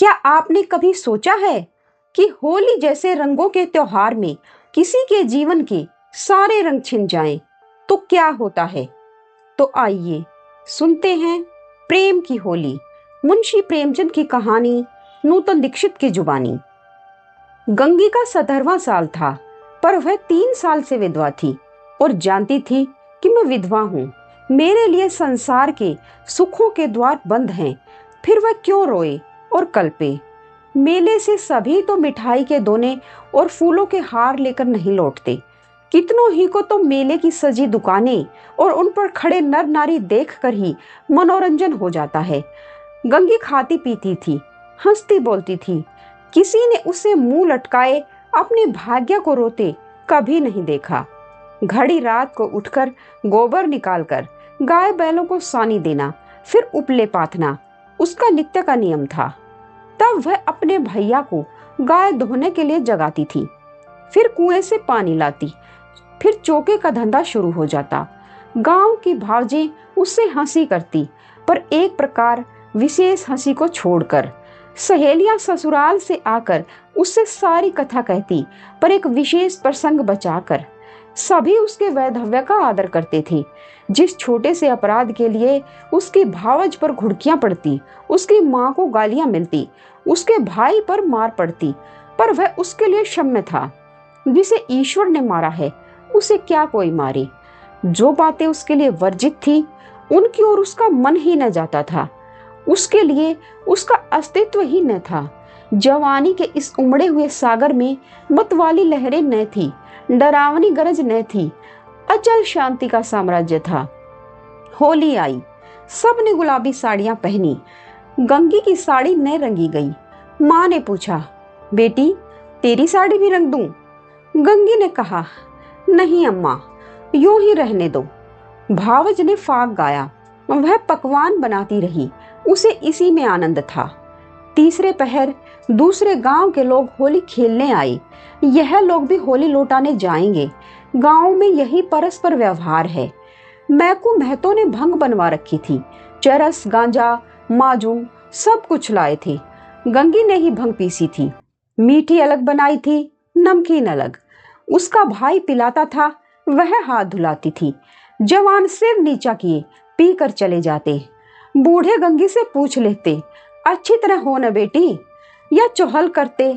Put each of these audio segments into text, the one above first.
क्या आपने कभी सोचा है कि होली जैसे रंगों के त्योहार में किसी के जीवन के सारे रंग छिन जाएं तो क्या होता है? तो आइए सुनते हैं प्रेम की होली, मुंशी प्रेमचंद की कहानी, नूतन दीक्षित की जुबानी। गंगी का 17वां साल था, पर वह 3 साल से विधवा थी और जानती थी कि मैं विधवा हूँ। मेरे लिए संसार के सुखों के द्वार बंद हैं। फिर वह क्यों रोए और कल्पे? मेले से सभी तो मिठाई के दोने और फूलों के हार लेकर नहीं लौटते। कितनों ही को तो मेले की सजी दुकानें और उन पर खड़े नर नारी देखकर ही मनोरंजन हो जाता है। गंगी खाती पीती थी, हंसती बोलती थी। किसी ने उसे मुंह लटकाए अपने भाग्य को रोते कभी नहीं देखा। घड़ी रात को उठकर गोबर निकालकर गाय बैलों को सानी देना, फिर उपले पाथना उसका नित्य का नियम था। तब वह अपने भैया को गाय धोने के लिए जगाती थी, फिर कुएं से पानी लाती, फिर चौके का धंधा शुरू हो जाता। गांव की भावजें उससे हंसी करती, पर एक प्रकार विशेष हंसी को छोड़कर। सहेलियां ससुराल से आकर उससे सारी कथा कहती, पर एक विशेष प्रसंग बचाकर। सभी उसके वैधव्य का आदर करते थे। जिस छोटे से अपराध के लिए उसकी भावज पर घुड़कियां पड़ती, उसकी माँ को गालियां मिलती, उसके भाई पर मार पड़ती, पर वह उसके लिए क्षम्य था। जिसे ईश्वर ने मारा है उसे क्या कोई मारे। जो बातें उसके लिए वर्जित थी उनकी ओर उसका मन ही न जाता था। उसके लिए उसका अस्तित्व ही न था। जवानी के इस उमड़े हुए सागर में मतवाली लहरें न थी, डरावनी गरज न थी, अचल शांति का साम्राज्य था। होली आई, सब ने गुलाबी साड़ियां पहनी। गंगी की साड़ी न रंगी गई। माँ ने पूछा, बेटी तेरी साड़ी भी रंग दूं? गंगी ने कहा, नहीं अम्मा, यूं ही रहने दो। भावज ने फाग गाया। वह पकवान बनाती रही, उसे इसी में आनंद था। तीसरे पहर दूसरे गांव के लोग होली खेलने आए। यह लोग भी होली लौटाने जाएंगे। गांव में यही परस्पर व्यवहार है। मैकू महतो ने भंग बनवा रखी थी। चरस, गांजा, माजूम सब कुछ लाए थे। गंगी ने ही भंग पीसी थी। मीठी अलग बनाई थी, नमकीन अलग। उसका भाई पिलाता था, वह हाथ धुलाती थी। जवान सिर नीचा किए पी कर चले जाते। बूढ़े गंगी से पूछ लेते, अच्छी तरह हो न बेटी, या चौहल करते,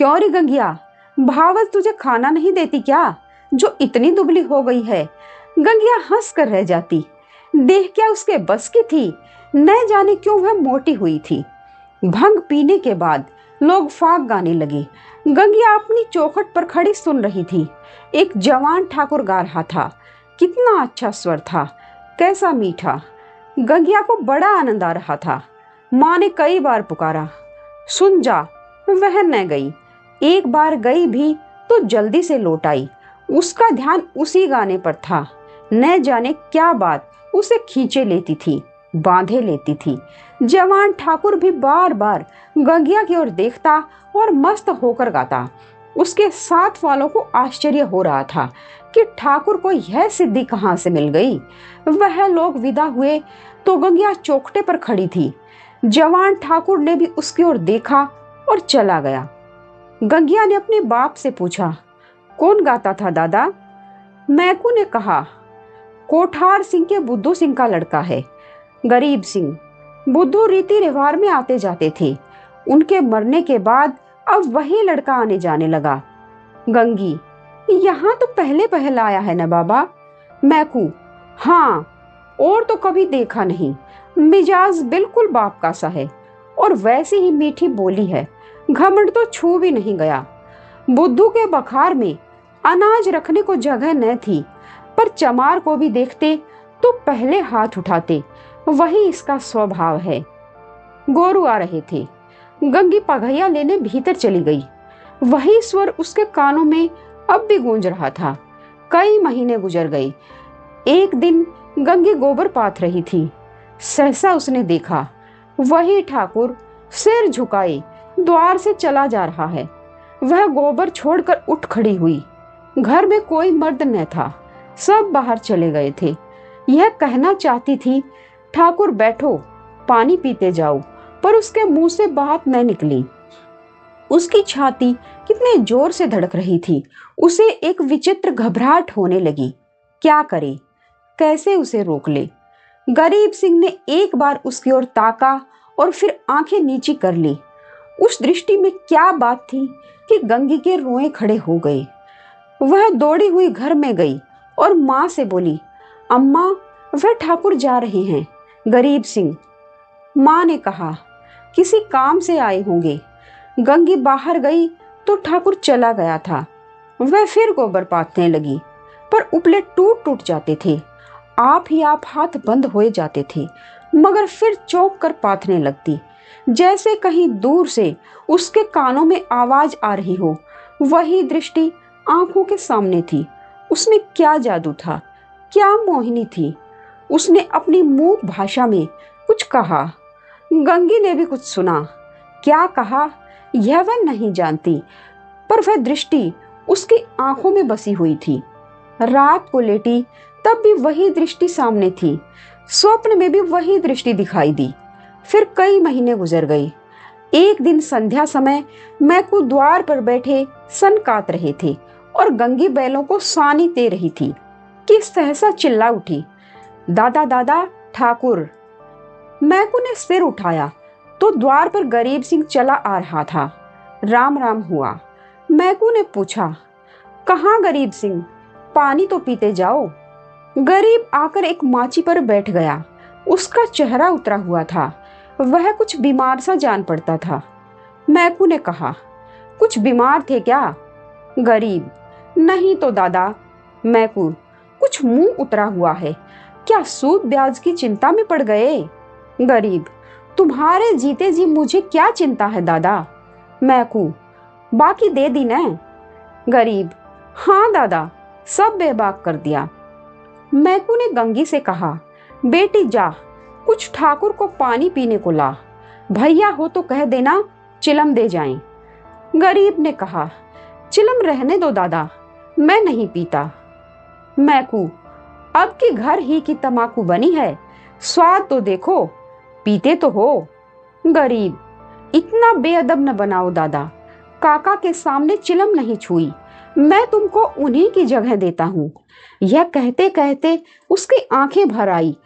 क्यों रे गंगिया, भावज तुझे खाना नहीं देती क्या, जो इतनी दुबली हो गई है? गंगिया हंस कर रह जाती। देह क्या उसके बस की थी, न जाने क्यों वह मोटी हुई थी। भंग पीने के बाद लोग फाग गाने लगे। गंगिया अपनी चौखट पर खड़ी सुन रही थी। एक जवान ठाकुर गा रहा था। कितना अच्छा स्वर था, कैसा मीठा। गंगिया को बड़ा आनंद आ रहा था। माँ ने कई बार पुकारा, सुन जा, वह न गई। एक बार गई भी तो जल्दी से लौट आई। उसका ध्यान उसी गाने पर था। न जाने क्या बात उसे खींचे लेती थी, बांधे लेती थी। जवान ठाकुर भी बार बार गंगिया की ओर देखता और मस्त होकर गाता। उसके साथ वालों को आश्चर्य हो रहा था कि ठाकुर को यह सिद्धि कहाँ से मिल गई। वह लोग विदा हुए तो गंगिया चौखटे पर खड़ी थी। जवान ठाकुर ने भी उसकी ओर देखा और चला गया। गंगिया ने अपने बाप से पूछा, कौन गाता था दादा? मैकू ने कहा, कोठार सिंह के बुद्धू सिंह का लड़का है, गरीब सिंह। बुद्धू रीति रिवाज में आते जाते थे। उनके मरने के बाद अब वही लड़का आने जाने लगा। गंगी, यहाँ तो पहले पहल आया है न बाबा? मैकू, हाँ, और तो कभी देखा नहीं। मिजाज बिल्कुल बाप का सा है और वैसी ही मीठी बोली है। घमंड तो छू भी नहीं गया। बुद्धू के बखार में अनाज रखने को जगह न थी, पर चमार को भी देखते तो पहले हाथ उठाते। वही इसका स्वभाव है। गोरू आ रहे थे। गंगी पघैया लेने भीतर चली गई। वही स्वर उसके कानों में अब भी गूंज रहा था। कई महीने गुजर गए। एक दिन गंगी गोबर पाथ रही थी। सहसा उसने देखा, वही ठाकुर सिर झुकाए द्वार से चला जा रहा है। वह गोबर छोड़कर उठ खड़ी हुई। घर में कोई मर्द न था, सब बाहर चले गए थे। यह कहना चाहती थी, ठाकुर बैठो, पानी पीते जाओ, पर उसके मुंह से बात न निकली। उसकी छाती कितने जोर से धड़क रही थी। उसे एक विचित्र घबराहट होने लगी। क्या करे, कैसे उसे रोक ले। गरीब सिंह ने एक बार उसकी ओर ताका और फिर आंखें नीची कर ली। उस दृष्टि में क्या बात थी कि गंगी के रोए खड़े हो गए। वह दौड़ी हुई घर में गई और माँ से बोली, अम्मा, वह ठाकुर जा रहे हैं। गरीब सिंह। माँ ने कहा, किसी काम से आए होंगे। गंगी बाहर गई तो ठाकुर चला गया था। वह फिर गोबर पाथने लगी, पर उपले टूट टूट जाते थे। आप ही आप हाथ बंद हो जाते थे, मगर फिर चौंक कर पाथने लगती, जैसे कहीं दूर से उसके कानों में आवाज आ रही हो। वही दृष्टि आंखों के सामने थी। उसमें क्या जादू था, क्या मोहिनी थी। उसने अपनी मूक भाषा में कुछ कहा। गंगी ने भी कुछ सुना। क्या कहा यह वह नहीं जानती, पर वह दृष्टि उसकी आंखों में बसी हुई थी। रात को लेटी तब भी वही दृष्टि सामने थी। स्वप्न में भी वही दृष्टि दिखाई दी। फिर कई महीने गुजर गए। एक दिन संध्या समय मैकू द्वार पर बैठे सन काट रहे थे और गंगी बैलों को सानी दे रही थी कि सहसा चिल्ला उठी, दादा दादा, ठाकुर। मैकू ने सिर उठाया तो द्वार पर गरीब सिंह चला आ रहा था। राम राम हुआ। मैकू ने पूछा, कहाँ गरीब सिंह, पानी तो पीते जाओ। गरीब आकर एक माची पर बैठ गया। उसका चेहरा उतरा हुआ था। वह कुछ बीमार सा जान पड़ता था। मैकू ने कहा, कुछ बीमार थे क्या? गरीब, नहीं तो दादा। मैकू, कुछ मुंह उतरा हुआ है, क्या सूद ब्याज की चिंता में पड़ गए? गरीब, तुम्हारे जीते जी मुझे क्या चिंता है दादा। मैकू, बाकी दे दी न? गरीब, हाँ दादा, सब बेबाक कर दिया। मैकू ने गंगी से कहा, बेटी जा, कुछ ठाकुर को पानी पीने को ला। भैया हो तो कह देना चिलम दे जाएं। गरीब ने कहा, चिलम रहने दो दादा, मैं नहीं पीता। मैकू, अब की घर ही की तमाकू बनी है, स्वाद तो देखो, पीते तो हो। गरीब, इतना बेअदब न बनाओ दादा, काका के सामने चिलम नहीं छुई, मैं तुमको उन्हीं की जगह देता हूँ। यह कहते कहते उसकी आंखें भर आई।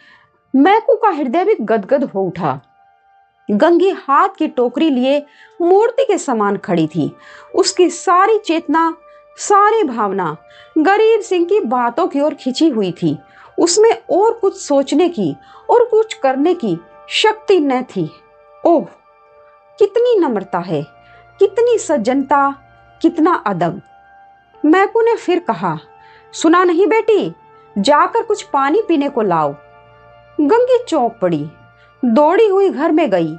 मैकू का हृदय भी गदगद हो उठा। गंगी हाथ की टोकरी लिए मूर्ति के समान खड़ी थी। उसकी सारी चेतना, सारी भावना गरीब सिंह की बातों की ओर खिंची हुई थी। उसमें और कुछ सोचने की और कुछ करने की शक्ति न थी। ओह, कितनी नम्रता है, कितनी सज्जनता, कितना अदब। मैकू ने फिर कहा, सुना नहीं बेटी, जाकर कुछ पानी पीने को लाओ। गंगी चौंक पड़ी, दौड़ी हुई घर में गई,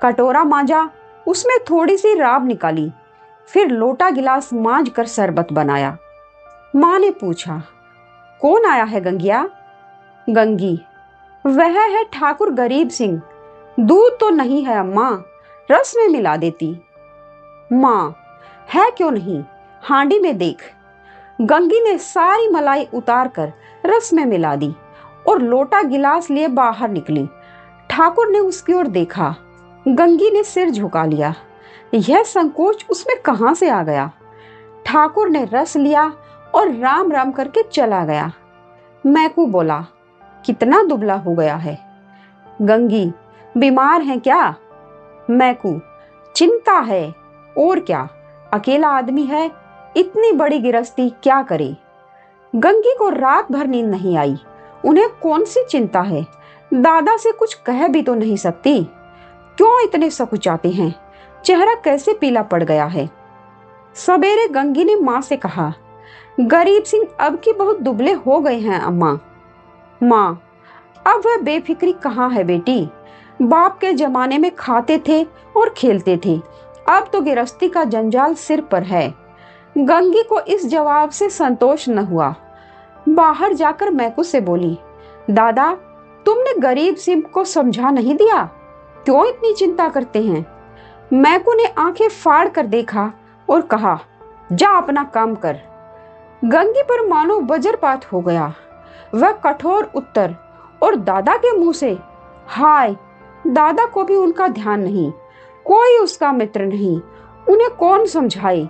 कटोरा मांजा, उसमें थोड़ी सी राब निकाली, फिर लोटा गिलास मांज कर शरबत बनाया। माँ ने पूछा, कौन आया है गंगिया? गंगी, वह है ठाकुर गरीब सिंह। दूध तो नहीं है अम्मा, रस में मिला देती। माँ, है क्यों नहीं, हांडी में देख। गंगी ने सारी मलाई उतार कर रस में मिला दी और लोटा गिलास लिए बाहर निकली। ठाकुर ने उसकी ओर देखा। गंगी ने सिर झुका लिया। यह संकोच उसमें कहां से आ गया? ठाकुर ने रस लिया और राम राम करके चला गया। मैकू बोला, कितना दुबला हो गया है। गंगी, बीमार है क्या? मैकू, चिंता है, और क्या, अकेला आदमी है, इतनी बड़ी गिरस्ती क्या करे। गंगी को रात भर नींद नहीं आई। उन्हें कौन सी चिंता है, दादा से कुछ कह भी तो नहीं सकती। क्यों इतने सकुचाते हैं, चेहरा कैसे पीला पड़ गया है। सवेरे गंगी ने माँ से कहा, गरीब सिंह अब की बहुत दुबले हो गए हैं अम्मा। माँ, अब वह बेफिक्री कहाँ है बेटी। बाप के जमाने में खाते थे और खेलते थे, अब तो गिरस्ती का जंजाल सिर पर है। गंगी को इस जवाब से संतोष न हुआ। बाहर जाकर मैकू से बोली, दादा, तुमने गरीब सिंह को समझा नहीं दिया, क्यों इतनी चिंता करते हैं? मैकू ने आंखें फाड़ कर देखा और कहा, जा अपना काम कर। गंगी पर मानो वज्रपात हो गया। वह कठोर उत्तर और दादा के मुंह से हाय दादा को भी उनका ध्यान नहीं, कोई उसका मित्र नहीं। उन्हें कौन समझाए?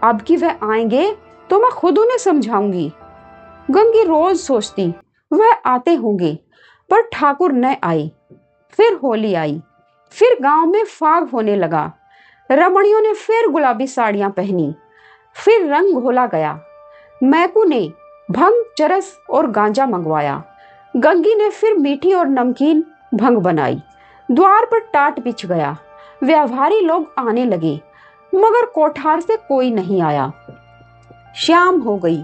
अब कि वह आएंगे तो मैं खुद उन्हें समझाऊंगी। गंगी रोज सोचती वह आते होंगे, पर ठाकुर न आए। फिर होली आई, फिर गांव में फाग होने लगा। रमणियों ने फिर गुलाबी साड़ियां पहनी, फिर रंग घोला गया। मैकू ने भंग, चरस और गांजा मंगवाया। गंगी ने फिर मीठी और नमकीन भंग बनाई। द्वार पर टाट बिछ गया। व्यापारी लोग आने लगे, मगर कोठार से कोई नहीं आया। शाम हो गई,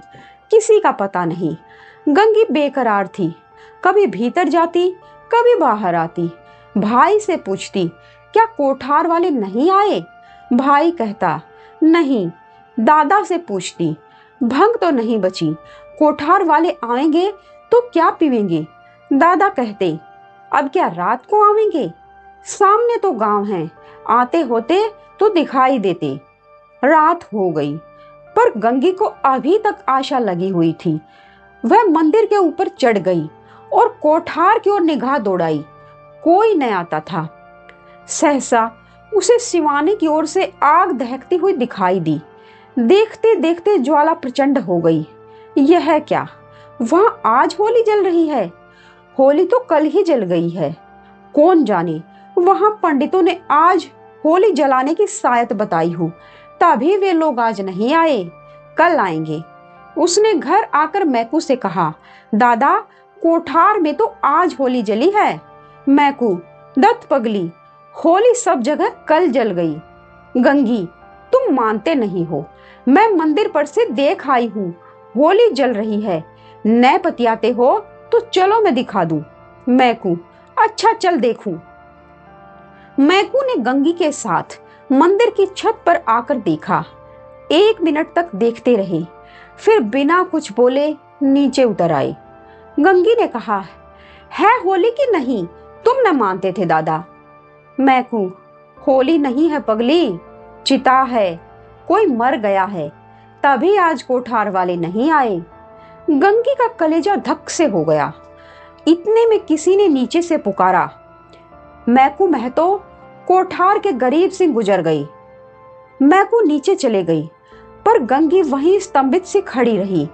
किसी का पता नहीं। गंगी बेकरार थी, कभी भीतर जाती, कभी बाहर आती। भाई से पूछती, क्या कोठार वाले नहीं आए? भाई कहता, नहीं। दादा से पूछती, भंग तो नहीं बची, कोठार वाले आएंगे तो क्या पीवेंगे? दादा कहते, अब क्या रात को आवेंगे? सामने तो गांव है, आते होते तो दिखाई देते। रात हो गई, पर गंगी को अभी तक आशा लगी हुई थी। वह मंदिर के ऊपर चढ़ गई और कोठार की ओर निगाह दौड़ाई। कोई न आता था। सहसा उसे सिवाने की ओर से आग दहकती हुई दिखाई दी। देखते देखते ज्वाला प्रचंड हो गई। यह क्या, वहां आज होली जल रही है? होली तो कल ही जल गई है। कौन जाने वहां पंडितों ने आज होली जलाने की सायत बताई हो, तभी वे लोग आज नहीं आए, कल आएंगे। उसने घर आकर मैकू से कहा, दादा, कोठार में तो आज होली जली है। मैकू, दत्त पगली, होली सब जगह कल जल गई। गंगी, तुम मानते नहीं हो, मैं मंदिर पर से देख आई हूँ, होली जल रही है। न पतियाते हो तो चलो मैं दिखा दूं। मैकू, अच्छा चल देखूं। मैकू ने गंगी के साथ मंदिर की छत पर आकर देखा। 1 मिनट तक देखते रहे, फिर बिना कुछ बोले नीचे उतर आए। गंगी ने कहा, है होली की नहीं? तुम न मानते थे दादा। मैकू, होली नहीं है पगली, चिता है, कोई मर गया है, तभी आज कोठार वाले नहीं आए। गंगी का कलेजा धक से हो गया। इतने में किसी ने नीचे से पुकारा, मैकू महतो, कोठार के गरीब सिंह गुजर गई। मैकू नीचे चले गई, पर गंगी वहीं स्तंभित सी खड़ी रही।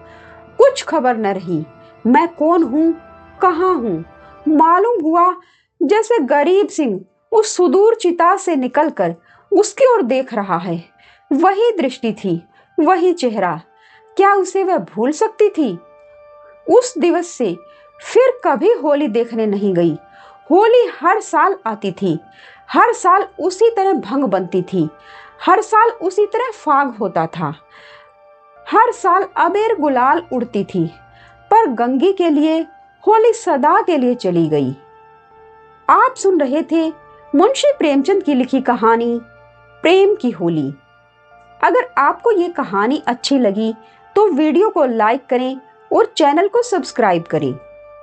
कुछ खबर न रही, मैं कौन हूँ, कहाँ हूँ। मालूम हुआ जैसे गरीब सिंह उस सुदूर चिता से निकलकर उसकी ओर देख रहा है। वही दृष्टि थी, वही चेहरा। क्या उसे वह भूल सकती थी? उस दिवस से फिर कभी होली देखने नहीं गई। होली हर साल आती थी, हर साल उसी तरह भंग बनती थी, हर साल उसी तरह फाग होता था, हर साल अबीर गुलाल उड़ती थी। पर गंगी के लिए होली सदा के लिए चली गई। आप सुन रहे थे मुंशी प्रेमचंद की लिखी कहानी प्रेम की होली। अगर आपको ये कहानी अच्छी लगी तो वीडियो को लाइक करें और चैनल को सब्सक्राइब करें।